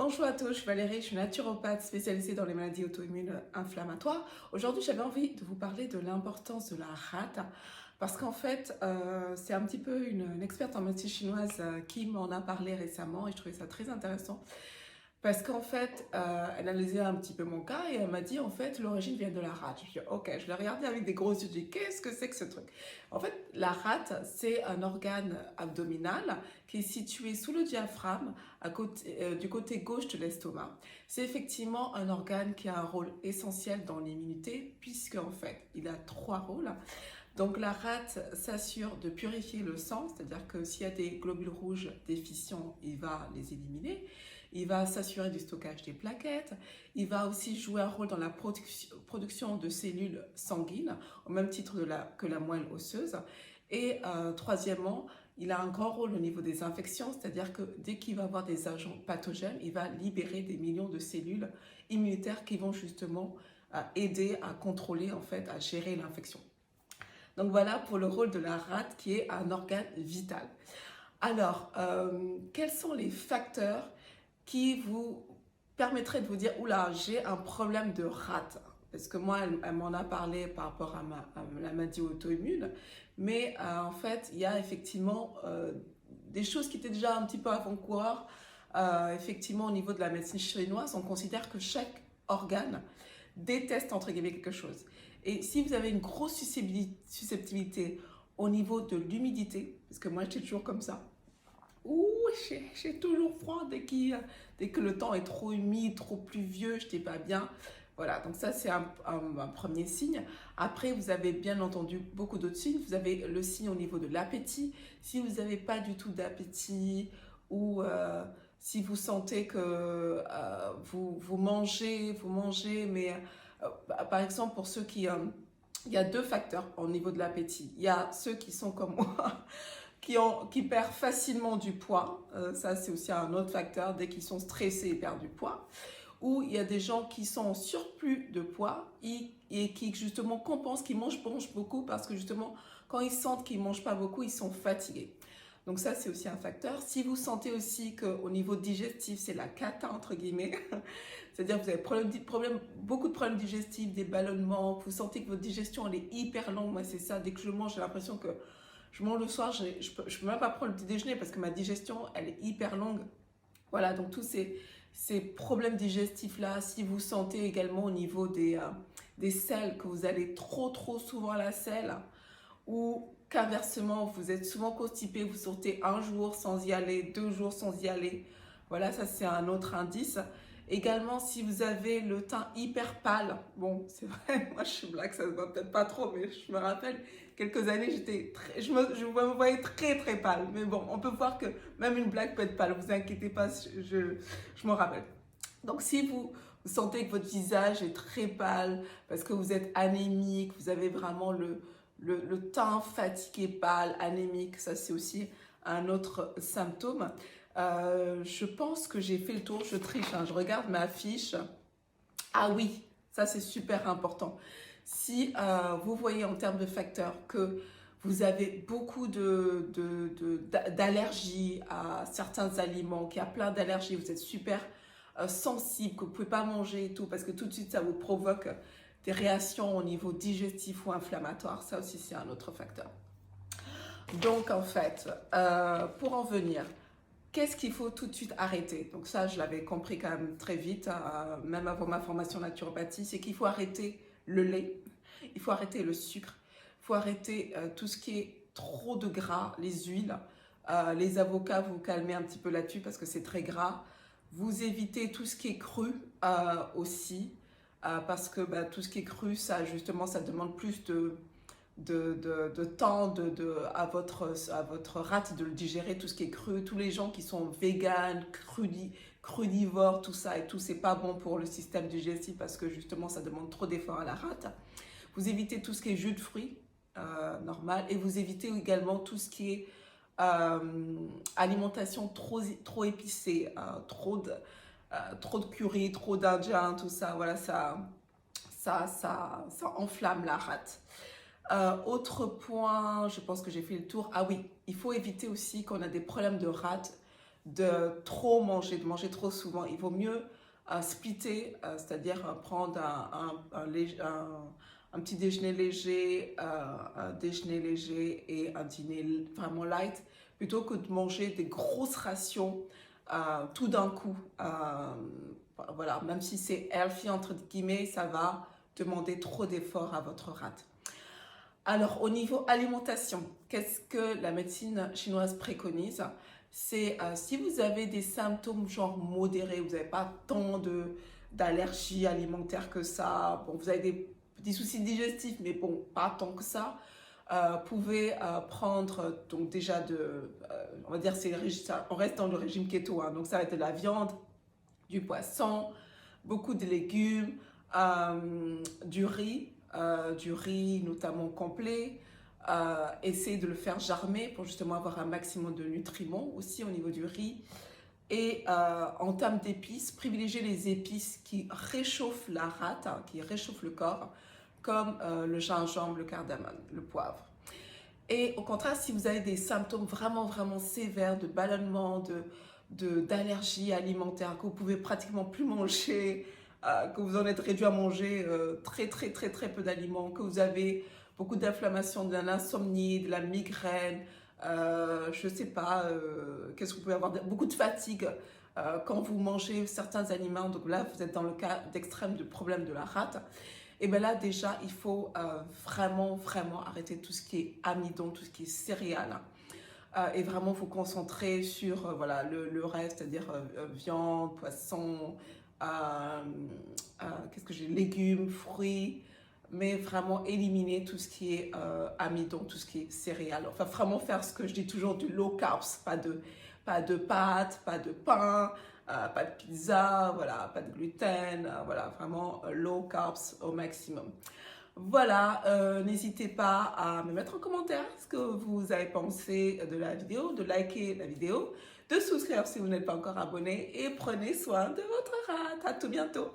Bonjour à tous, je suis Valérie, je suis naturopathe spécialisée dans les maladies auto-immunes inflammatoires. Aujourd'hui, j'avais envie de vous parler de l'importance de la rate parce qu'en fait, c'est un petit peu une experte en médecine chinoise qui m'en a parlé récemment et je trouvais ça très intéressant. Parce qu'en fait, elle analysait un petit peu mon cas et elle m'a dit en fait l'origine vient de la rate. Je dis ok, je l'ai regardé avec des gros yeux, je dis qu'est-ce que c'est que ce truc? En fait, la rate, c'est un organe abdominal qui est situé sous le diaphragme du côté gauche de l'estomac. C'est effectivement un organe qui a un rôle essentiel dans l'immunité puisque en fait, il a trois rôles. Donc la rate s'assure de purifier le sang, c'est-à-dire que s'il y a des globules rouges déficients, il va les éliminer. Il va s'assurer du stockage des plaquettes. Il va aussi jouer un rôle dans la production de cellules sanguines, au même titre que la moelle osseuse. Et troisièmement, il a un grand rôle au niveau des infections, c'est-à-dire que dès qu'il va avoir des agents pathogènes, il va libérer des millions de cellules immunitaires qui vont justement aider à contrôler, en fait, à gérer l'infection. Donc voilà pour le rôle de la rate qui est un organe vital. Alors, quels sont les facteurs qui vous permettraient de vous dire, oula, j'ai un problème de rate? Parce que moi, elle m'en a parlé par rapport à la maladie auto-immune, mais en fait, il y a effectivement des choses qui étaient déjà un petit peu avant-coureur. Effectivement, au niveau de la médecine chinoise, on considère que chaque organe déteste entre guillemets quelque chose. Et si vous avez une grosse susceptibilité au niveau de l'humidité, parce que moi j'étais toujours comme ça, ouh, j'ai toujours froid dès que le temps est trop humide, trop pluvieux, je n'étais pas bien. Voilà, donc ça c'est un premier signe. Après, vous avez bien entendu beaucoup d'autres signes. Vous avez le signe au niveau de l'appétit. Si vous n'avez pas du tout d'appétit ou si vous sentez que vous mangez, mais par exemple pour ceux il y a deux facteurs au niveau de l'appétit. Il y a ceux qui sont comme moi, qui perdent facilement du poids. Ça, c'est aussi un autre facteur. Dès qu'ils sont stressés, ils perdent du poids. Ou il y a des gens qui sont en surplus de poids et qui justement compensent, qui mangent beaucoup parce que justement, quand ils sentent qu'ils ne mangent pas beaucoup, ils sont fatigués. Donc ça, c'est aussi un facteur. Si vous sentez aussi qu'au niveau digestif, c'est la cata, entre guillemets, c'est-à-dire que vous avez beaucoup de problèmes digestifs, des ballonnements, vous sentez que votre digestion, elle est hyper longue. Moi, c'est ça. Dès que je mange, j'ai l'impression que je mange le soir, je peux même pas prendre le petit déjeuner parce que ma digestion, elle est hyper longue. Voilà, donc tous ces problèmes digestifs-là, si vous sentez également au niveau des selles que vous allez trop souvent à la selle, ou qu'inversement, vous êtes souvent constipé, vous sortez un jour sans y aller, 2 jours sans y aller. Voilà, ça c'est un autre indice. Également, si vous avez le teint hyper pâle, bon, c'est vrai, moi je suis blague, ça se voit peut-être pas trop, mais je me rappelle, quelques années, je me voyais très pâle. Mais bon, on peut voir que même une blague peut être pâle, vous inquiétez pas, je me rappelle. Donc si vous sentez que votre visage est très pâle, parce que vous êtes anémique, vous avez vraiment le teint fatigué, pâle, anémique, ça c'est aussi un autre symptôme. Je pense que j'ai fait le tour, je triche, hein, je regarde ma fiche. Ah oui, ça c'est super important. Si vous voyez en termes de facteurs que vous avez beaucoup d'allergies à certains aliments, qu'il y a plein d'allergies, vous êtes super sensible, que vous ne pouvez pas manger et tout, parce que tout de suite ça vous provoque des réactions au niveau digestif ou inflammatoire, ça aussi c'est un autre facteur. Donc en fait, pour en venir, qu'est-ce qu'il faut tout de suite arrêter? Donc ça, je l'avais compris quand même très vite, même avant ma formation naturopathie, c'est qu'il faut arrêter le lait, il faut arrêter le sucre, il faut arrêter tout ce qui est trop de gras, les huiles, les avocats, vous calmez un petit peu là-dessus parce que c'est très gras. Vous évitez tout ce qui est cru aussi, parce que tout ce qui est cru, ça justement, ça demande plus de temps à votre rate de le digérer, tout ce qui est cru. Tous les gens qui sont véganes, crudivores, tout ça et tout, c'est pas bon pour le système digestif parce que justement ça demande trop d'efforts à la rate. Vous évitez tout ce qui est jus de fruits, normal, et vous évitez également tout ce qui est alimentation trop épicée, trop de curry, trop d'indien, tout ça, voilà, ça enflamme la rate. Autre point, je pense que j'ai fait le tour. Ah oui, il faut éviter aussi qu'on a des problèmes de rate de trop manger, de manger trop souvent. Il vaut mieux splitter, c'est-à-dire prendre un petit déjeuner léger, un déjeuner léger et un dîner vraiment light, plutôt que de manger des grosses rations tout d'un coup. Voilà, même si c'est healthy entre guillemets, ça va demander trop d'efforts à votre rate. Alors, au niveau alimentation, qu'est-ce que la médecine chinoise préconise? C'est si vous avez des symptômes genre modérés, vous n'avez pas tant d'allergies alimentaires que ça, bon, vous avez des petits soucis digestifs, mais bon, pas tant que ça, pouvez prendre, donc déjà on va dire, on reste dans le régime keto, hein, donc ça va être de la viande, du poisson, beaucoup de légumes, du riz notamment complet. Essayez de le faire germer pour justement avoir un maximum de nutriments aussi au niveau du riz. Et en termes d'épices, privilégiez les épices qui réchauffent la rate, hein, qui réchauffent le corps, comme le gingembre, le cardamome, le poivre. Et au contraire, si vous avez des symptômes vraiment, vraiment sévères de ballonnement, d'allergie alimentaire, que vous pouvez pratiquement plus manger, que vous en êtes réduit à manger très, très, très, très peu d'aliments, que vous avez beaucoup d'inflammation, de l'insomnie, de la migraine, je ne sais pas, qu'est-ce que vous pouvez avoir, beaucoup de fatigue quand vous mangez certains aliments, donc là, vous êtes dans le cas d'extrême de problème de la rate. Et bien là, déjà, il faut vraiment, vraiment arrêter tout ce qui est amidon, tout ce qui est céréales. Et vraiment vous concentrer sur voilà, le reste, c'est-à-dire viande, poisson, qu'est-ce que j'ai, légumes, fruits, mais vraiment éliminer tout ce qui est amidon, tout ce qui est céréales. Enfin, vraiment faire ce que je dis toujours, du low carbs, pas de pâtes, pas de pain, pas de pizza, voilà, pas de gluten, voilà, vraiment low carbs au maximum. Voilà, n'hésitez pas à me mettre en commentaire ce que vous avez pensé de la vidéo, de liker la vidéo, de souscrire si vous n'êtes pas encore abonné et prenez soin de votre rate. À tout bientôt.